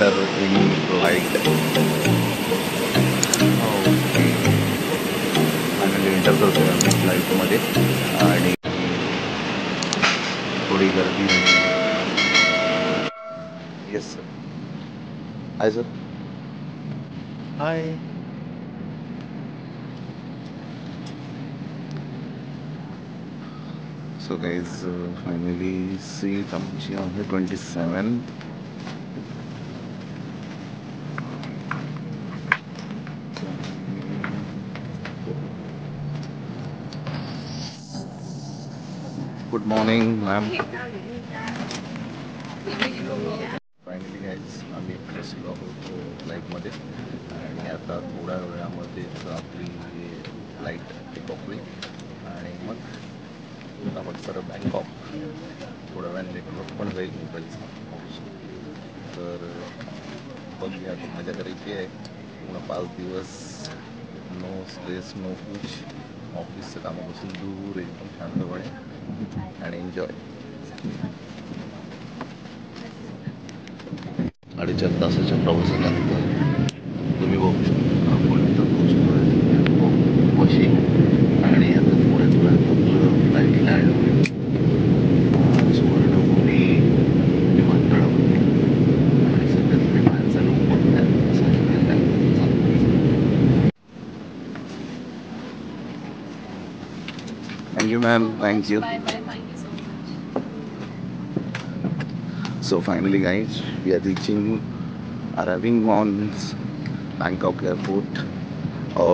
Enter in flight. Okay, finally enter करतोय आम्ही फ्लाईटमध्ये आणि थोडी गर्दी आहे. Yes sir. Hi sir. Hi. So guys, finally seat आमची आहे 27. Good morning ma'am. Finally guys आम्ही बसलो आहोत फ्लाईटमध्ये आणि आता थोड्या वेळामध्येच आपली फ्लाईट टेकऑफ होईल आणि मग आपण सरळ बँकॉक. थोड्या वेळाने नेटवर्क पण जाईल मोबाईलचा. तर बघूया, मजा करायची आहे. पूर्ण 5 दिवस नो स्ट्रेस नो कुछ, ऑफिसचं कामापासून दूर, एकदम शांतपणे आणि एन्जॉय. 4.5 तासाच्या प्रवासानंतर तुम्ही बघू शकता आपण इथं पोहोचतोय वशी आणि आता थोड्याच वेळात आपलं फ्लाईट लँड होईल सुवर्णभूमी विमानतळावरती. आणि सध्या तुम्ही बाहेरचा लोक बघताय thank you ma'am. Thank you. So finally guys, we are arriving on Bangkok airport.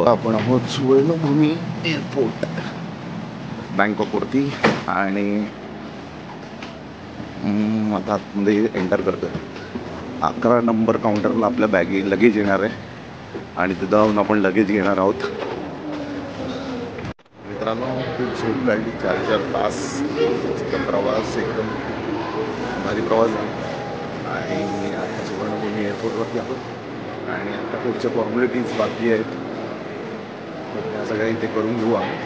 आपण आहोत सुवर्णभूमी एअरपोर्ट बँकॉकवरती आणि आता आतमध्ये एंटर करतोय. 11 नंबर काउंटरला आपल्या लगेज येणार आहे आणि तिथं जाऊन आपण लगेज घेणार आहोत. मित्रांनो, खूप झोप लागली. 4 तास प्रवास, एकदम भारी प्रवास झाला आणि आता सुवर्णभूमी एअरपोर्टवरती आहोत आणि आता पुढच्या फॉर्मॅलिटीज बाकी आहेत, तर त्या सगळ्या इथे करून घेऊ आम्ही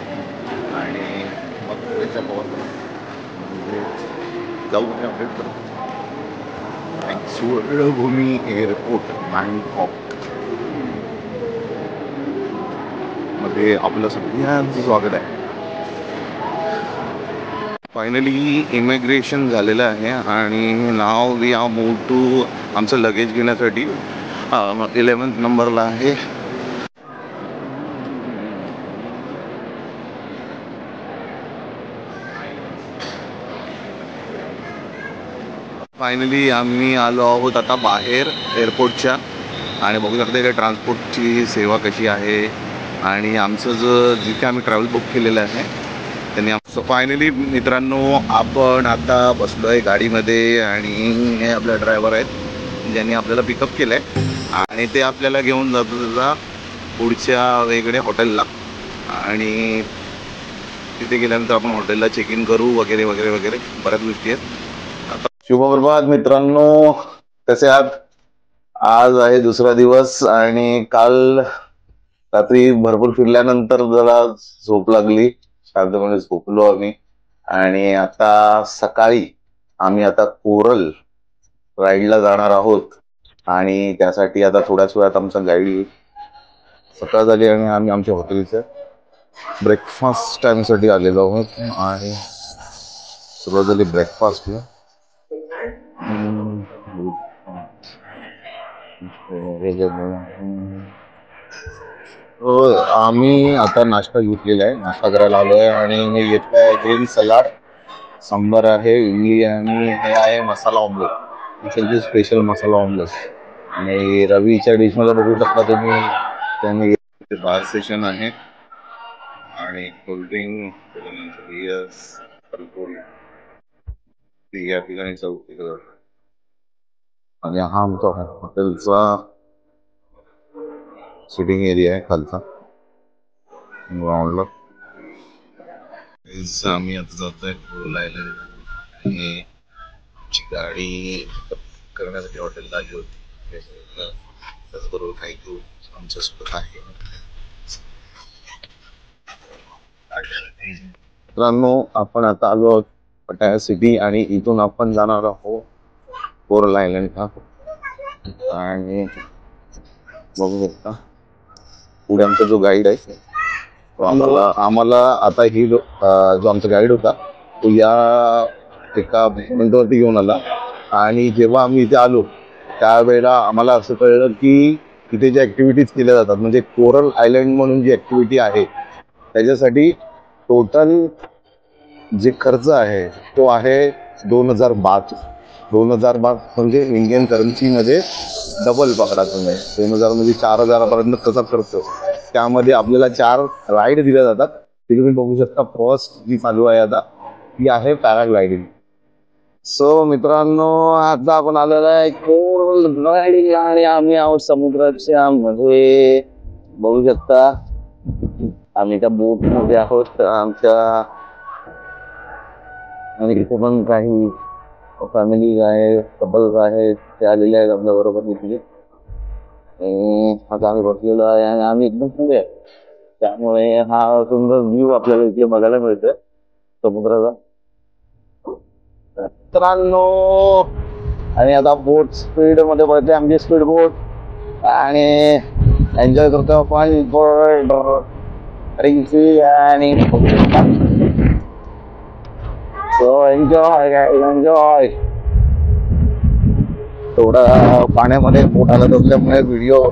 आणि मग पुढच्या म्हणजे जाऊ आणि अपडेट करू. सुवर्णभूमी एअरपोर्ट बँकॉक मध्ये आपलं सगळ्यांचं स्वागत आहे. फायनली इमिग्रेशन झालेलं आहे आणि now we R move to आमचं लगेज घेण्यासाठी 11 नंबरला आहे. फायनली आम्ही आलो आहोत आता बाहेर एअरपोर्टच्या आणि बघू शकता इथे ट्रान्सपोर्टची सेवा कशी आहे आणि आमचं जिथे आम्ही ट्रॅव्हल बुक केलेलं आहे त्यांनी आमचं. फायनली मित्रांनो, आपण आता बसलो आहे गाडीमध्ये आणि हे आपले ड्रायव्हर आहेत ज्यांनी आपल्याला पिकअप केलं आहे आणि ते आपल्याला घेऊन जातो तुझा पुढच्या वेगळ्या हॉटेलला आणि तिथे गेल्यानंतर आपण हॉटेलला चेक इन करू वगैरे वगैरे वगैरे बऱ्याच गोष्टी आहेत. शुभप्रभात मित्रांनो, कसे आहात? आज आहे दुसरा दिवस आणि काल रात्री भरपूर फिरल्यानंतर जरा झोप लागली, शांतपणे झोपलो आम्ही आणि आता सकाळी आम्ही आता कोरल राईडला जाणार आहोत आणि त्यासाठी आता थोड्याच वेळात आमचा गाईड सकाळ झाली आणि आम्ही आमच्या हॉटेलच्या ब्रेकफास्ट टाइमसाठी आलेलो आहोत आणि सुरुवात झाली ब्रेकफास्ट. आम्ही आता नाश्ता घेतलेला आहे, नाश्ता करायला आलोय आणि मी घेतलाय ग्रीन सलाड, सांबार आहे, इडली आणि हे आहे मसाला ऑमलेट, स्पेशल मसाला ऑमलेट. आणि रवीच्या डिश मध्ये बघू शकता तुम्ही त्यांनी बार सेशन आहे आणि कोल्ड्रिंक या ठिकाणी चौथी आणि हा आमचा हॉटेलचा सिटिंग एरिया आहे खालचा ग्राउंडला. आम्ही आता जातोय बोलायला आणि आमची गाडी करण्यासाठी हॉटेलला आली होती, त्याचबरोबर काही घेऊ आमच्यासोबत आहे. मित्रांनो, आपण आता आलो आहोत पटाया सिटी आणि इथून आपण जाणार आहोत कोरल आयलंडला आणि बघू शकता पुढे आमचा जो गाईड आहे तो आम्हाला आता ही जो आमचा गाईड होता तो या एका पॉइंटवरती घेऊन आला. आणि जेव्हा आम्ही इथे आलो त्यावेळेला आम्हाला असं कळलं की इथे ज्या ॲक्टिव्हिटीज केल्या जातात म्हणजे कोरल आयलंड म्हणून जी ॲक्टिव्हिटी आहे त्याच्यासाठी टोटल जे खर्च आहे तो आहे 2000 बाथ. 2000 बाथ म्हणजे इंडियन करन्सीमध्ये डबल पकडा तुम्ही. 2000 म्हणजे 4000पर्यंत त्याचा खर्च. त्यामध्ये आपल्याला 4 राईड दिल्या जातात. ते तुम्ही बघू शकता. फर्स्ट जी चालू आहे आता ती आहे पॅराग्लायडिंग. सो मित्रांनो आता आपण आलेलो आहे कोरल रायडिंग आणि आम्ही आहोत समुद्राच्या मध्ये. बघू शकता आम्ही त्या बोट मध्ये आहोत आमच्या. आणि इथे पण काही फॅमिली आहे कपल्स आहेत ते आलेले आहेत आपल्या बरोबर इथे. आता आम्ही बसलेलो आहे आणि आम्ही एकदम पुढे आहे त्यामुळे हा सुंदर व्ह्यू आपल्याला इथे बघायला मिळतोय समुद्राचा. मित्रांनो आणि आता बोट स्पीड मध्ये पडते आमची स्पीड बोट आणि एन्जॉय करतो आपण बोट आणि सो एन्जॉय एन्जॉय. थोडं पाण्यामध्ये बोट आलं असल्यामुळे व्हिडिओ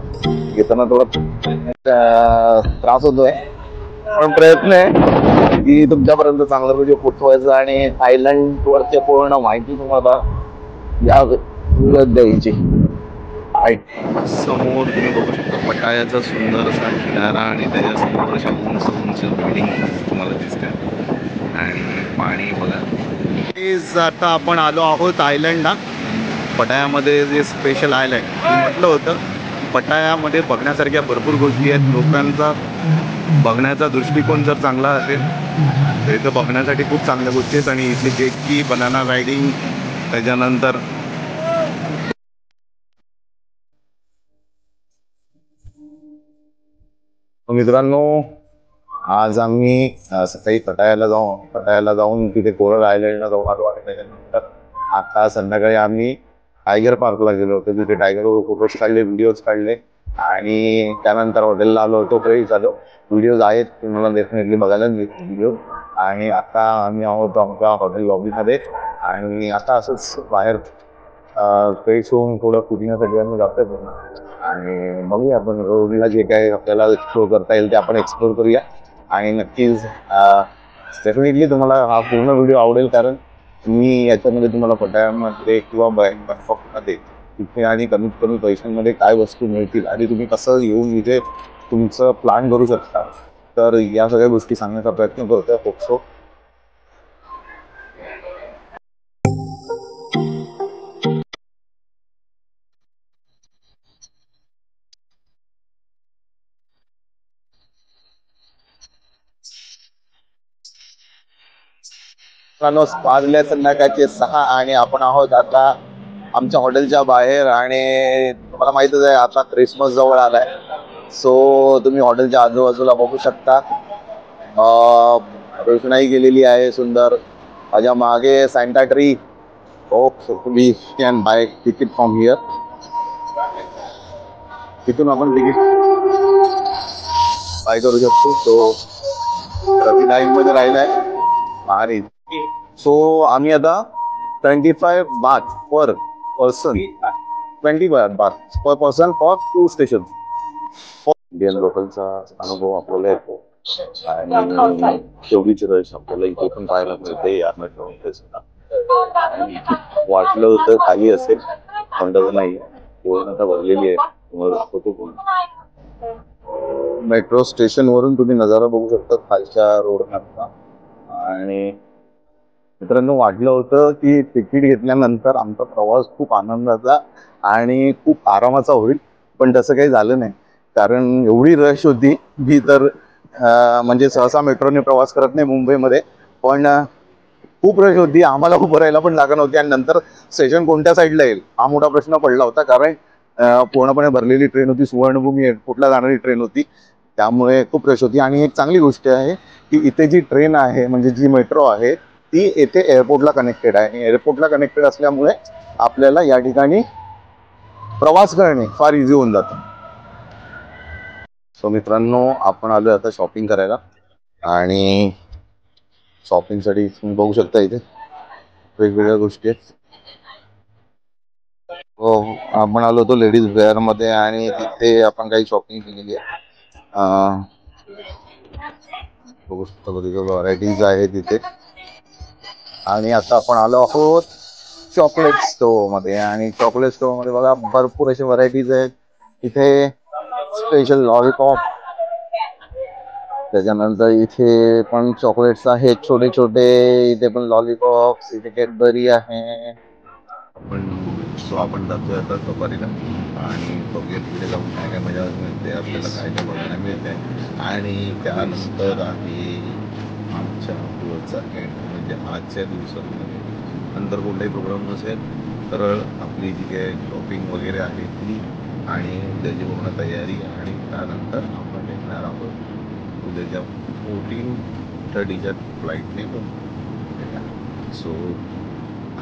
घेताना थोडा त्रास होतोय पण प्रयत्न आहे की तुमच्यापर्यंत चांगला व्हिडिओ पोचवायचा आणि आयलंड वरचे पूर्ण माहिती तुम्हाला या द्यायची. समोर तुम्ही बघू शकता पटायाचा सुंदर असा किनारा आणि त्याच्यासमोर अशा उंच उंच बिल्डिंग तुम्हाला दिसतात आणि पाणी बघा. आता आपण आलो आहोत आयलंडला. पटायामध्ये जे स्पेशल आयलंड म्हटलं होतं पटायामध्ये बघण्यासारख्या भरपूर गोष्टी आहेत. लोकांचा बघण्याचा दृष्टिकोन जर चांगला असेल तर इथं बघण्यासाठी खूप चांगल्या गोष्टी आहेत. आणि इथे जेट की बनाना रायडिंग त्याच्यानंतर मित्रांनो आज आम्ही सकाळी पटायाला जाऊन तिथे कोरल आयलंडला जाऊन आलो आणि त्याच्यानंतर आता संध्याकाळी आम्ही टायगर पार्कला गेलो होतो. तिथे टायगरवर फोटोज काढले व्हिडिओज काढले आणि त्यानंतर हॉटेलला आलो होतो. फ्रेश झालो. व्हिडिओज आहेत तुम्हाला डेफिनेटली बघायला मिळतील व्हिडिओ. आणि आता आम्ही आहोत आमच्या हॉटेल लॉबीमध्ये आणि आता असंच बाहेर फ्रेश होऊन थोडं फिरण्यासाठी आम्ही जातोय आणि बघूया आपण रोडला जे काय आपल्याला एक्सप्लोर करता येईल ते आपण एक्सप्लोर करूया. आणि नक्कीच डेफिनेटली तुम्हाला हा पूर्ण व्हिडिओ आवडेल कारण मी याच्यामध्ये तुम्हाला पटायामध्ये किंवा बँकॉकमध्ये तिथे आणि कमीत कमी पैशांमध्ये काय वस्तू मिळतील आणि तुम्ही कसं येऊन इथे तुमचं प्लॅन करू शकता तर या सगळ्या गोष्टी सांगण्याचा प्रयत्न करतोय. होपसो वाजले संध्याकाळचे 6 आणि आपण आहोत आता आमच्या हॉटेलच्या बाहेर. आणि तुम्हाला माहितच आहे आता क्रिसमस जवळ आलाय. सो तुम्ही हॉटेलच्या आजूबाजूला बघू शकता रोषणाई केलेली आहे सुंदर. माझ्या मागे Santa tree. We can buy ticket from here. तिथून आपण तिकीट बाय करू शकतो. तो रवी लाईन मध्ये राहिलाय आणि सो आम्ही आता 25 baht per person 20 baht per person for 2 station. Indian लोकलचा अनुभव आपल्याला येतो आणि तेवढीच रश आपल्याला इथे पण पाहायला मिळते या मेट्रो. वाटलं होतं खाली असेल पण तसं नाही पूर्णतः भरलेली आहे. मेट्रो स्टेशन वरून तुम्ही नजारा बघू शकता खालच्या रोडवरचा. आणि मित्रांनो वाटलं होतं की तिकीट घेतल्यानंतर आमचा प्रवास खूप आनंदाचा आणि खूप आरामाचा होईल पण तसं काही झालं नाही कारण एवढी रश होती. मी तर म्हणजे सहसा मेट्रोने प्रवास करत नाही मुंबईमध्ये पण खूप रश होती. आम्हाला उभं राहायला पण जागा नव्हती आणि नंतर स्टेशन कोणत्या साईडला येईल हा मोठा प्रश्न पडला होता कारण पूर्णपणे भरलेली ट्रेन होती. सुवर्णभूमी एअरपोर्टला जाणारी ट्रेन होती त्यामुळे खूप रश होती. आणि एक चांगली गोष्ट आहे की इथे जी ट्रेन आहे म्हणजे जी मेट्रो आहे ती येथे एअरपोर्टला कनेक्टेड आहे. एअरपोर्टला कनेक्टेड असल्यामुळे आपल्याला या ठिकाणी प्रवास करणे फार इझी होऊन जातं. सो मित्रांनो, आपण आलोय आता शॉपिंग करायला आणि शॉपिंगसाठी तुम्ही बघू शकता इथे वेगवेगळ्या गोष्टी आहेत. हो, आपण आलो होतो लेडीज वेअर मध्ये आणि तिथे आपण काही शॉपिंग केलेली आहे. बघू शकता व्हरायटीज आहे तिथे. आणि आता आपण आलो आहोत चॉकलेट स्टोअर मध्ये आणि चॉकलेट स्टोअर मध्ये बघा भरपूर असे व्हरायटीज आहेत. इथे स्पेशल लॉलीपॉप, त्याच्यानंतर इथे पण चॉकलेट्स आहेत छोटे छोटे. इथे पण लॉलीपॉप्स, इथे कॅडबरी आहे. आपण जातोय आता सफारीला आणि बघूया तिकडे जाऊन काय काय मजा मिळते, आपल्याला काय काय बघायला मिळते. आणि त्यानंतर आहे आमच्या पुढचा एंड, म्हणजे आजच्या दिवसामध्ये नंतर कोणताही प्रोग्राम नसेल तर आपली जी काही शॉपिंग वगैरे आहे ती आणि उद्याची पूर्ण तयारी. आणि त्यानंतर आपण निघणार आहोत उद्याच्या 14:30च्या फ्लाईटने. सो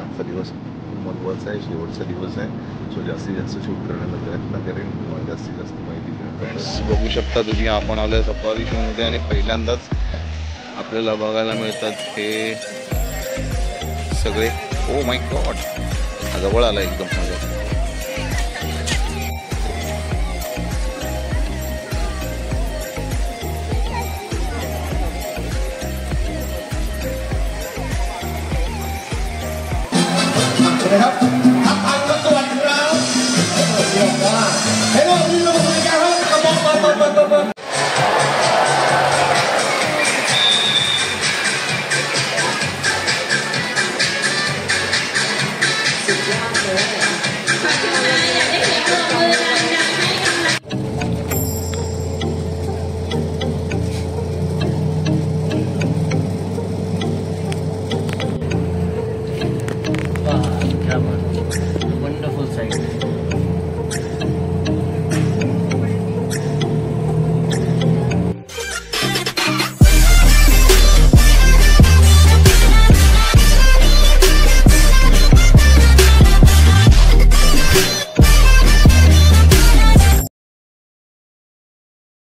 आजचा दिवस महत्त्वाचा आहे, शेवटचा दिवस आहे. सो जास्तीत जास्त शूट करण्याचा प्रयत्न करेन, तुम्हाला जास्तीत जास्त माहिती मिळेल. बघू शकता तुम्ही, आपण आलोय सफारी शोमध्ये आणि पहिल्यांदाच आपल्याला बघायला मिळतात हे सगळे. ओ माय गॉड, जवळ आला एकदम माझ्या. Get up.